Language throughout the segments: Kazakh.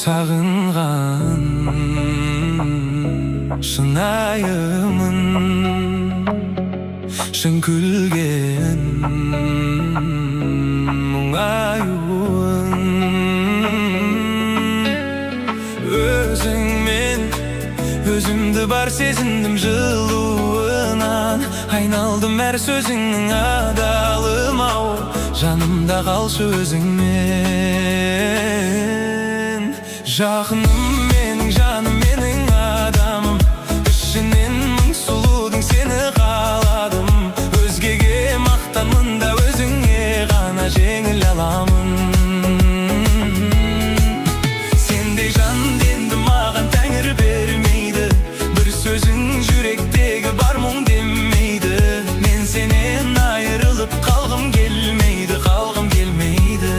Sağınған шынайымын, шын күлген мұңаюын. Өзіңмен өзімді бар сезіндім жылуынан, айналдым әр сөзіңнің адалым ау, жанымда қалшы өзіңмен. Жақыным менің жаным, менің адамым, ішінен мың сұлудың сені қаладым. Өзгеге мақтанмын да өзіңе ғана жеңіл аламын. Сендей жан енді маған тәңір бермейді, бір сөзің жүректегі бар мұң демейді. Мен сенен айырылып қалғым келмейді, қалғым келмейді.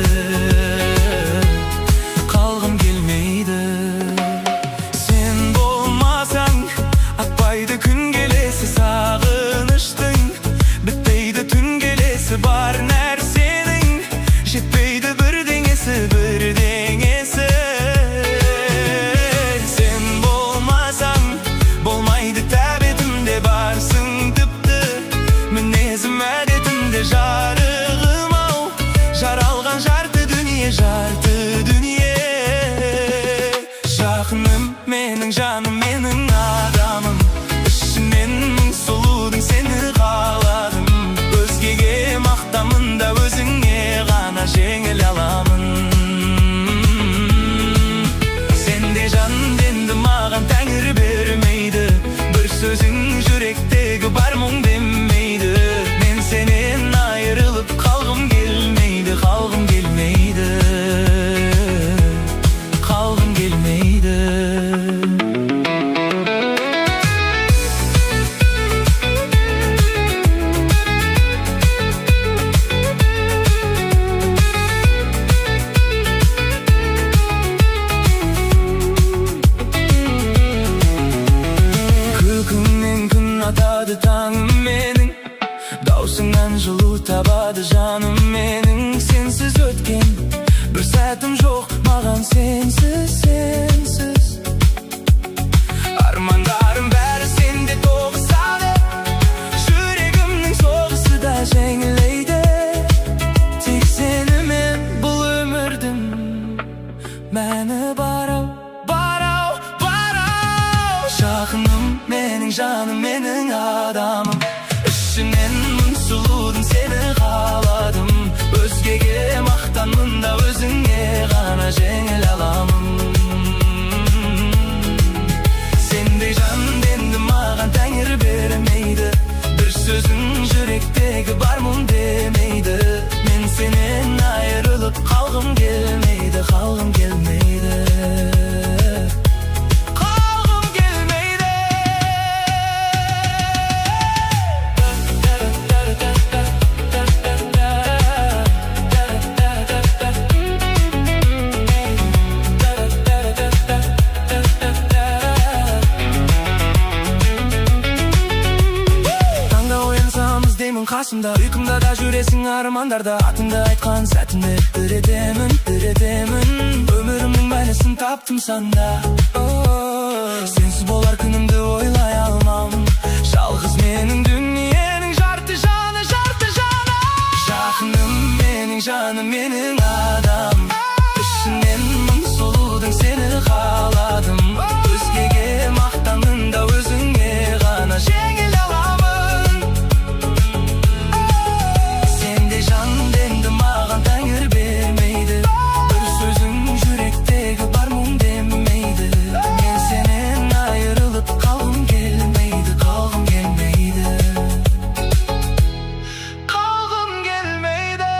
Сен болмасаң атпайды күн келесі, сағыныштың бітпейді түн келесі. Бар нәрсенің жетпейді бірдеңесі, бірдеңесі. Сен болмасаң болмайды тәбетімде, барсың тіпті мінезім әдетімде. Жарығым ау, жаралған жарты дүние, жарты дүние. Жақыным менің жаным, менің адамым, ішінен мың сұлудың сені қаладым. Өзгеге мақтанмын да өзіңе ғана жеңіл аламын. Сендей жан енді маған тәңір бермейді, бір сөзің жүректегі бар мұң демейді. Мен сенен айырылып қалғым келмейді, қалғым келмейді, қалғым келмейді. Күлкіңнен күн атады таңым менің, даусыңнан жылу табады жаным менің. Сенсіз өткен бір сәтім жоқ маған, сенсіз, сенсіз. Армандарым бәрі сенде тоғысады, жүрегімнің соғысы да жеңілейді. Тек сенімен бұл өмірдің мәні бар ау, бар ау, бар ау. Жақыным менің жаным, менің адамым, ішінен мың сұлудың сені қаладым. Өзгеге мақтанмын да өзіңе ғана жеңіл аламын. Сендей жан енді маған тәңір бермейді, бір сөзің жүректегі бар мұң демейді. Мен сенен айырылып қалғым келмейді, қалғым келмейді, қалғым келмейді. Таңда оянсам іздеймін қасымда, ұйқымда да жүресің армандарда. Атыңды айтқан сәтімде бір етемін, бір етемін. Өмірімнің мәнісін таптым санда. Сенсіз болар күнімді ойлай алмам, жалғыз менің дүниенің жарты жаны, жарты жаны. Жақыным менің жаным, менің адам, ішінен мың сұлудың сені қаладым. Өзгеге мақтанмын да өзіңе ғана жеңіл аламын. Сендей жан енді маған тәңір бермейді, бір сөзің жүректегі бар мұң демейді. Мен сенен айырылып қалғым келмейді, қалғым келмейді, қалғым келмейді.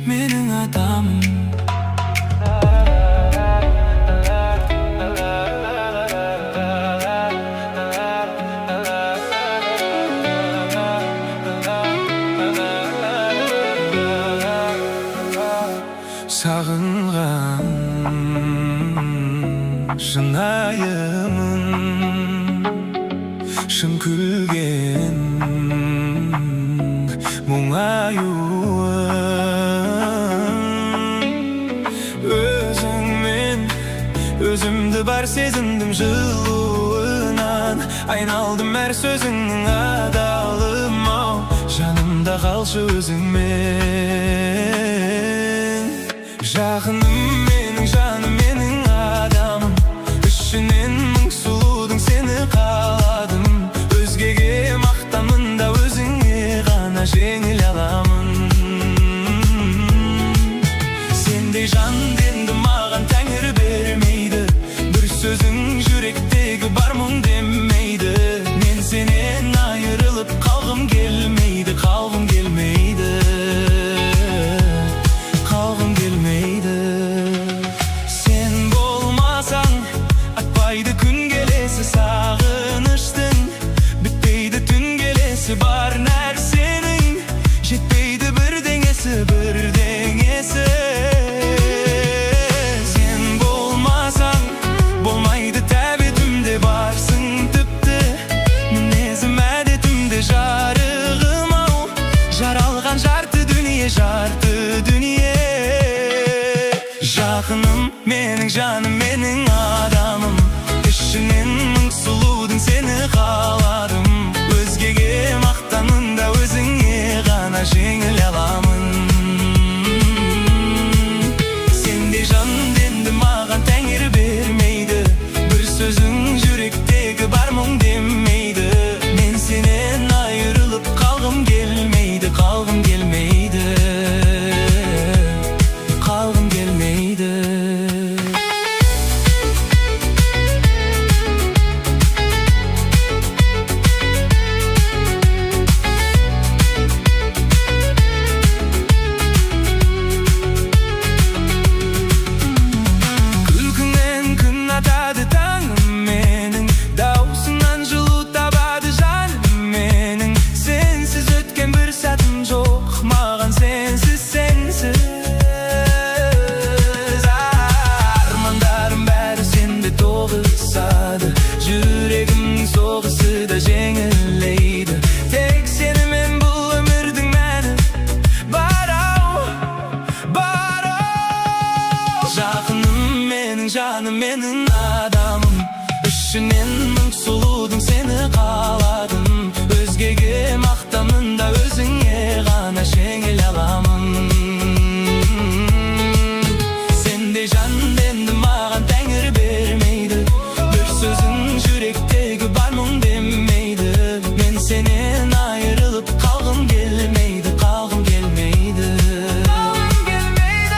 mening adamım. Sağıngan şınayımın, şın külgen muңаюың. Өзіңмен өзімді бар сезіндім жылуынан, айналдым әр сөзіңнің адалым ау, жанымда қалшы өзіңмен. Жақыным менің жаным, менің адамым, ішінен мың сұлудың сені қаладым. Өзгеге мақтанмында өзіңе ғана жеңіл аламын. Сендей жан енді маған тәңір бермейді, бір сөзің жүректегі бар мұң демейді. Мен сенен айырылып қалғым келмейді, қалғым келмейді, қалғым келмейді. Сен болмасаң атпайды күн келесі, сағыныштың бітпейді түн келесі. Бар нәрсенің жетпейді бірдеңесі, бірдеңесі. Сен болмасаң болмайды тәбетімде, барсың тіпті мінезім әдетімде. Жарығым ау, жаралған жарты дүние, жарты дүние. Жақыным менің жаным, менің адамым, ішінен мың сұлудың сені қаладым. Өзгеге мақтанында өзіңе ғана жеңіл аламын. Сендей жанды енді маған тәңір бермейді, бір сөзің жүректегі бар мұң демейді. Мен сенен айырылып қалғым келмейді, қалғым келмейді, қалғым келмейді. Күлкіңнен күн атады таңым менің, даусыңнан жылу табады жаным менің. Сенсіз өткен бір сәтім жоқ маған, сенсіз, сенсіз. Армандарым бәрі сенде тоғысады, жүрегімнің соғысы да жеңілейді. Тек сенімен бұл өмірдің мәні бар ау, бар ау. Жақыным менің жаным, менің адамым, ішінен мың сұлудың сені қаладым. Өзгеге мақтанында өзіңе ғана жеңіл аламын. Сендей жанды енді маған тәңір бермейді, бір сөзің жүректегі бар мұң демейді. Мен сенен айырылып қалғым келмейді, қалғым келмейді, қалғым келмейді.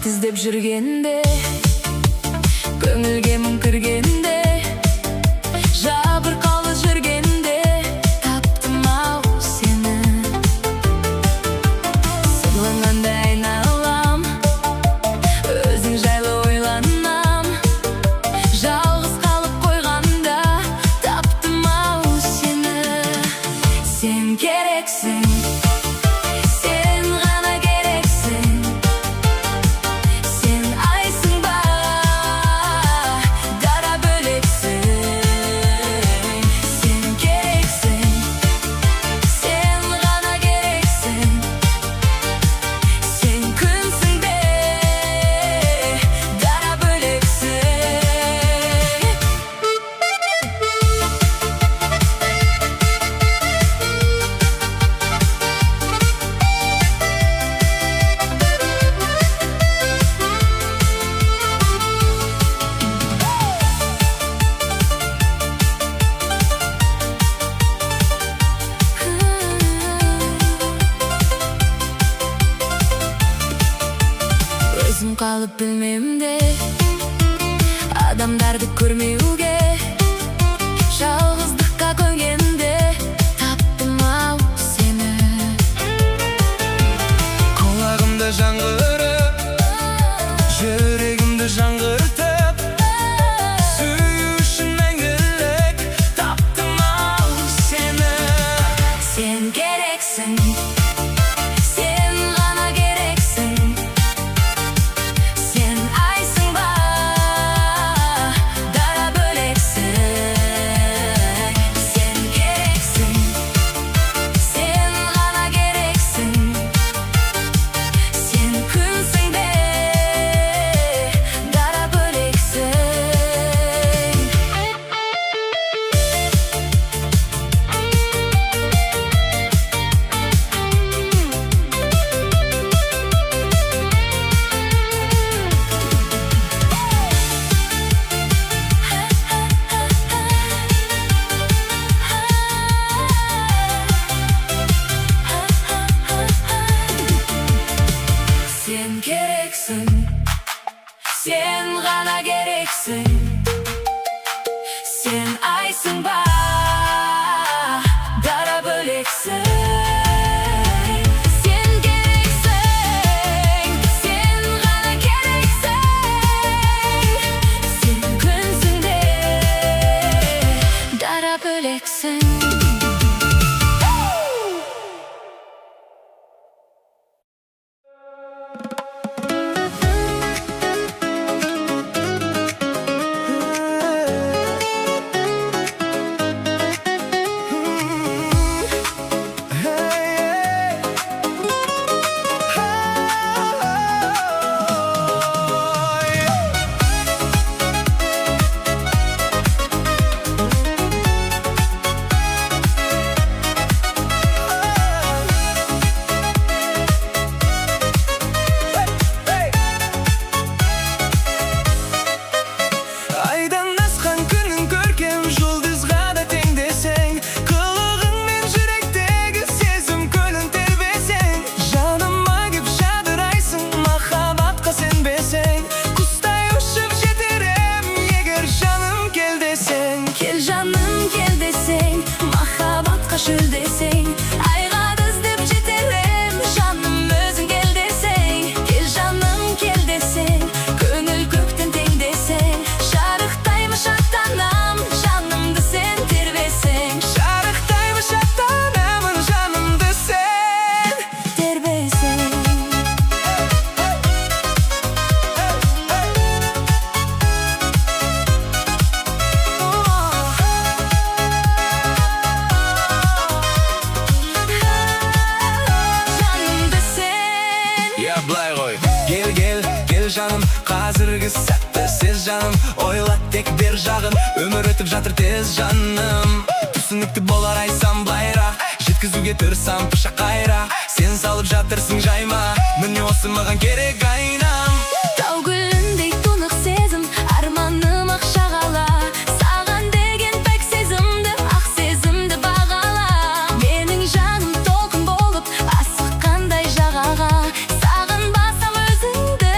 іздеп жүргенде, көңілге мұң кіргенде, жабырқаулы жүргенде таптым ау сені. Сырланғанда айналам, өзің жайлы ойланам, жалғыз қалып қойғанда таптым ау сені. Сен керексің, сен ғана керексің, сен айсың ба, дара бөлексің. Сен керексің, сен ғана керексің, сен күнсің бе, дара бөлексің. Өзім қалып білмемде, адамдарды көрмеуге, жалғыздыққа көнгенде таптым ау сені. Құлағымда жаңғырып, жүрегімді жаңғыртып, сүю үшін мәңгілік таптым ау сені. Сен керексің, сен ғана керексің, сен айсың ба, дара бөлексің. Сен керексің, сен ғана керексің, сен күнсің бе, дара бөлексің. Sen kereksin, sen ғана керексің, сен айсың ба, дара бөлексің. Сен керексің, сен ғана керексің, сен күнсің бе, дара бөлексің. Айдан асқан күнің көркем, жұлдызға да тең десең, қылығыңмен жүректегі сезім көлін тербесең, жаныма кеп жадырайсың, махаббатқа сенбесең, құстай ұшып жетерем, егер жаным кел десең. Кел жаным кел десең, махаббатқа шөл десең, айға іздеп жетерем, жаным өзің кел десең. Кел жаным кел десең, көңіл көктен тең десең, шарықтаймын шаттанам, жанымды сен тербесең. Шарықтаймын шаттанамын, жанымды сен Тербесең. Жанымды сен. Я былай ғой, кел кел кел жаным, қазіргі сәтті сез жаным, ойлат тек бер жағын, өмір өтіп жатыр тез жаным. Түсінікті болар айсам байрақ, жеткізуге тырсам пышақ қайра, сен салып жатырсың жайма, міне осы маған керек айнам. Тау гүліндей тұнық сезім, арманым ақшағала, саған деген пәк сезімді, ақ сезімді бағала. Менің жаным толқын болып, асыққандай жағаға, сағынбасам өзіңді,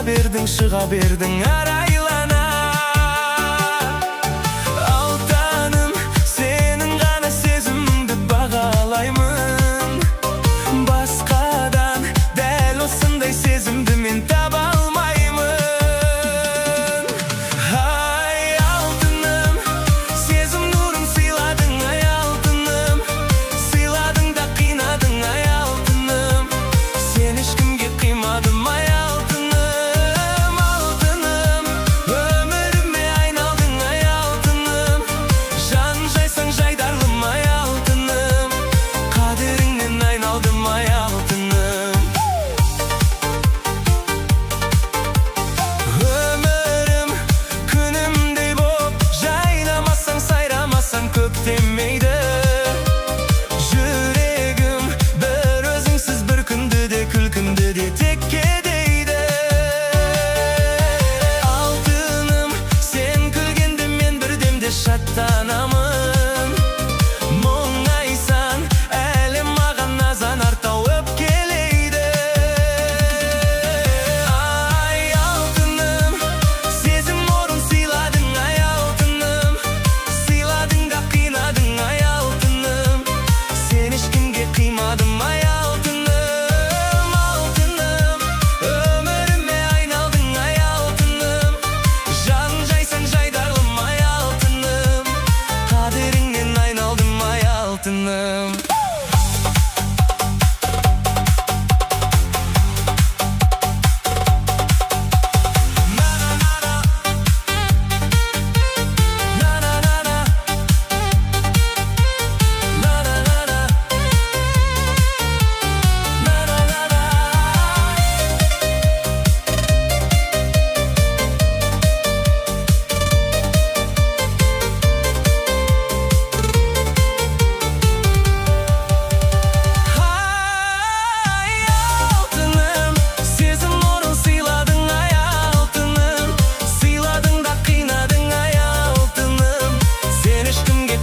Çığa berdin araylana. Altanım, senin gana sezimingdi bağalayman. Baskadan del osunday sezimdi men taba almayman. Ay altınım, sezim nurun sıyladın ay altınım. Sıyladın da kıynadın ay altınım. Sen hiç kimge kıymadın ay altınım. Demeydi yüreğim, bir özüngsüz bir kündü de külkümdü de tekkedeydi. Altınım, sen külgende men bir demde şattanamın. Moңайсан, әлем маған назанар тауып келейді. Ay altınım, сезім орын сыйладың ay altınım. Sıyladың да қинадың ay altınım. Sen hiç kimge kıymadım ay altınım. Altınım, ömrüme aynaldın ay altınım. Can jaysan jaydarlım ay altınım. Kaderinden aynaldım ay altınım.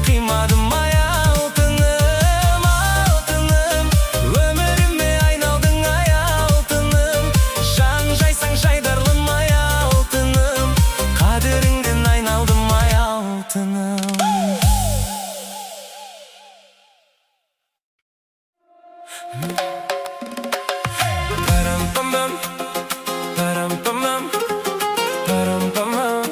Kıymadım ay altınım, altınım. Ömrüme aynaldın ay altınım. Can jaysan jaydarlım ay altınım. Kaderinden aynaldım ay altınım. Param pam pam, param pam pam, param pam pam.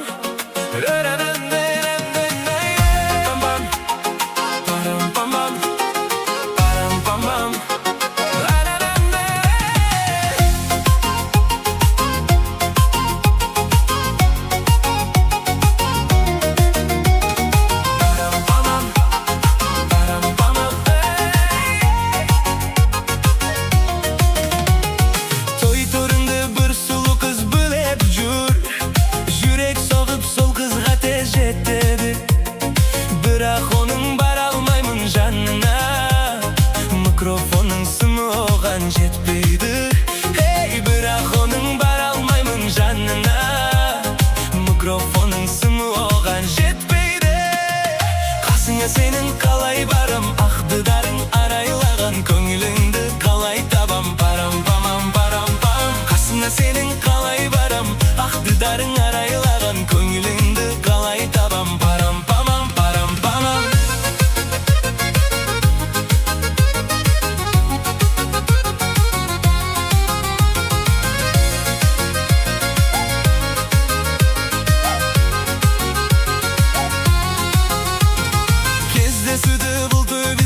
Бірақ оның бара алмаймын жанына. Микрофонның сымы оған жетпейді. Ей, бірақ оның бара алмаймын жанына. Микрофонның сымы оған жетпейді. Қасыңа сенің қалай барам, ақтыдарың арайлаған көңіліңді қалай табам. Парам памам, парам пам. Қасыңа сенің қалай барам, ақтыдарың арайлаған көңіліңді қалай табам. Парам памам, парам памам. Кездесуді бұл төбе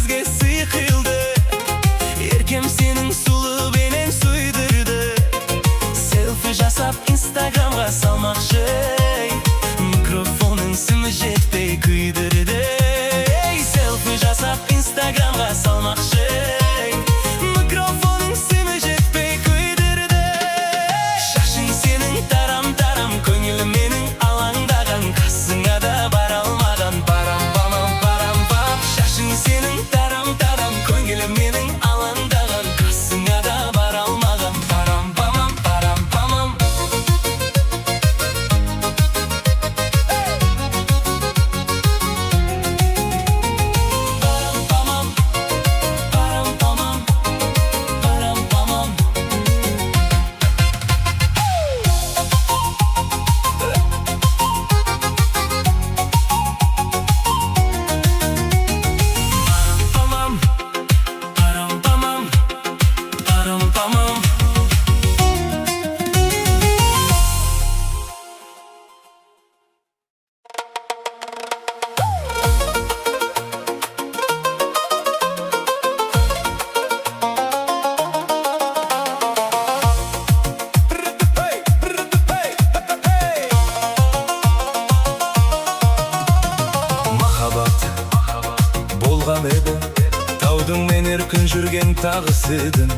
турган эди. Таудың мен эркин жүрген тагысыдын.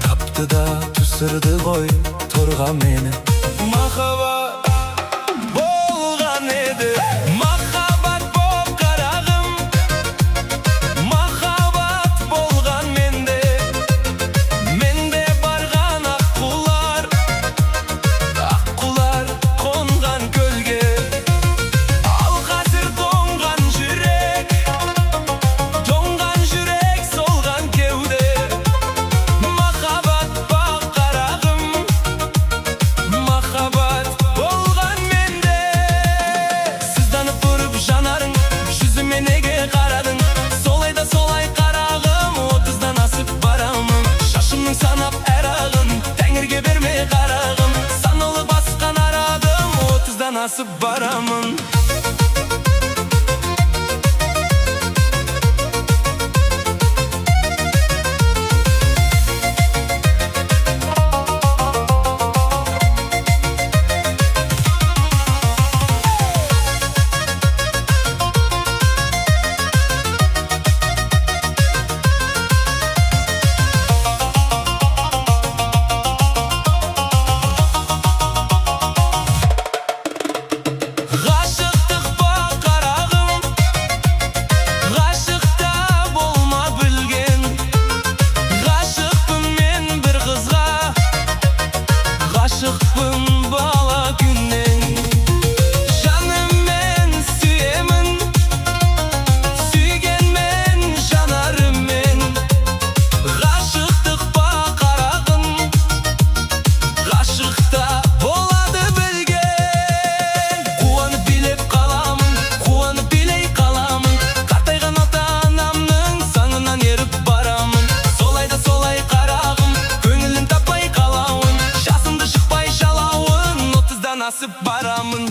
Тапты да түсірді ғой торға мені. Махаббат болған еді, махаббат боп қарағым. Махаббат болған менде барған аққулар қонған көлге. Ал қазір тоңған жүрек солған кеуде. Махаббат бақ қарағым, махаббат болған менде. Сызданып тұрып жанарың, жүзіме неге қарадың? Солай да солай қарағым, 30-дан асып барамын. Шашымның санап әр ағын, тәңірге берме қарағым. Саналы басқан арадым, 30-дан асып барамын. Ғашықпын бала күннен, жаныммен сүйемін, сүйгенмен жанарыммен. Ғашықтық ба қарағым, ғашықта болады білген. Қуанып билеп қаламын, қуанып билей қаламын. Қартайған ата-анамның саңынан еріп барамын. Солай да солай қарағым, көңілін таппай қалауын. Жасымды шықпай жалауын, 30-дан асып барамын.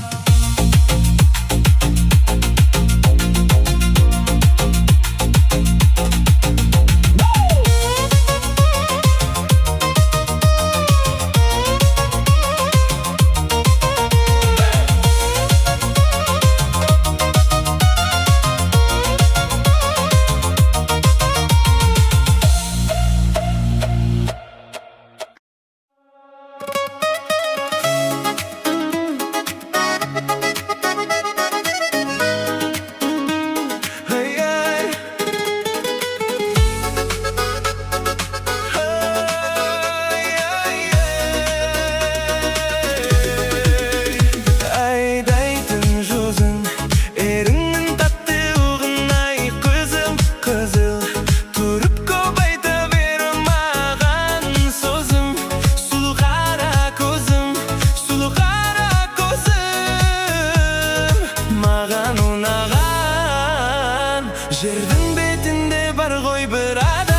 Жердің бетінде бар ғой бір адам,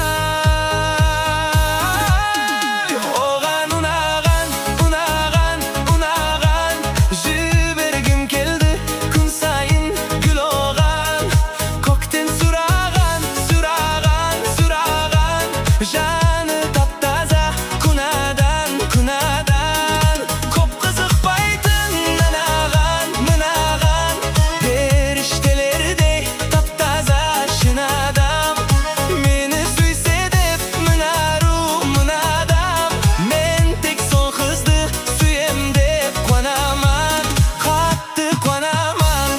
оған ұнаған, жібергім келді күн сайын гүл оған. Көктен сұраған, жаны тап-таза күнәдан. Көп қызықпайтын мынаған, періштелердей тап-таза шын адам. Мені сүйсе деп мына адам, мен тек сол қызды сүйем деп қуанамын, қатты қуанамын.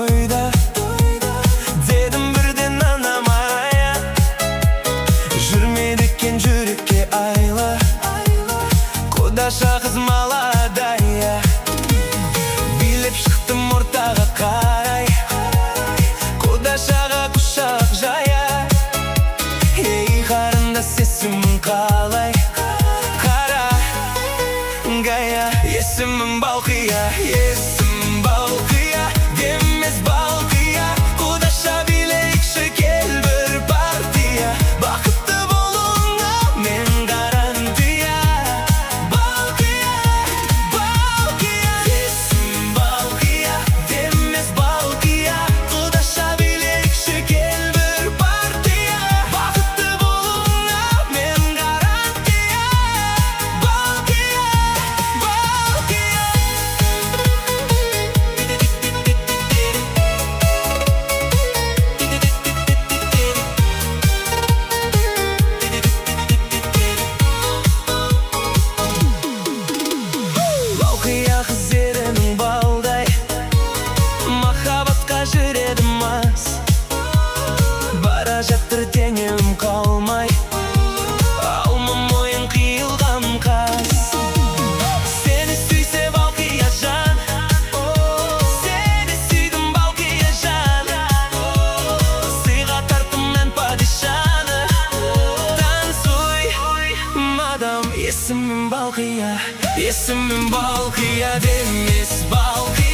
тойда дедім бірден анамая, жүрмеді екен жүрекке айла, құдаша қыз молодая. Билеп шықтым ортаға қарай, құдашаға құшақ жая. Ей қарындас, есімің қалай? Қара гая, есімім Балқия, есімім Балқия, демес Балқия. Құдаша билейікші кел бір партия, бақытты болуыңа мен гарантия. Балқия, Балқия, есімім Балқия, демес Балқия. Құдаша билейікші кел бір партия, бақытты болуыңа мен гарантия. Балқия, Балқия. Балқия қыз ерінің балдай, махаббатқа жүреді мас. Бара жатыр теңім қалмай, алма мойын қиылған қас. Сені сүйсе Балқия жан, сені сүйдім Балқия жан. Сыйға тарттым мен падишаны, танцуй, мадам. Есімім Балқия, есімім Балқия, демес Балқия.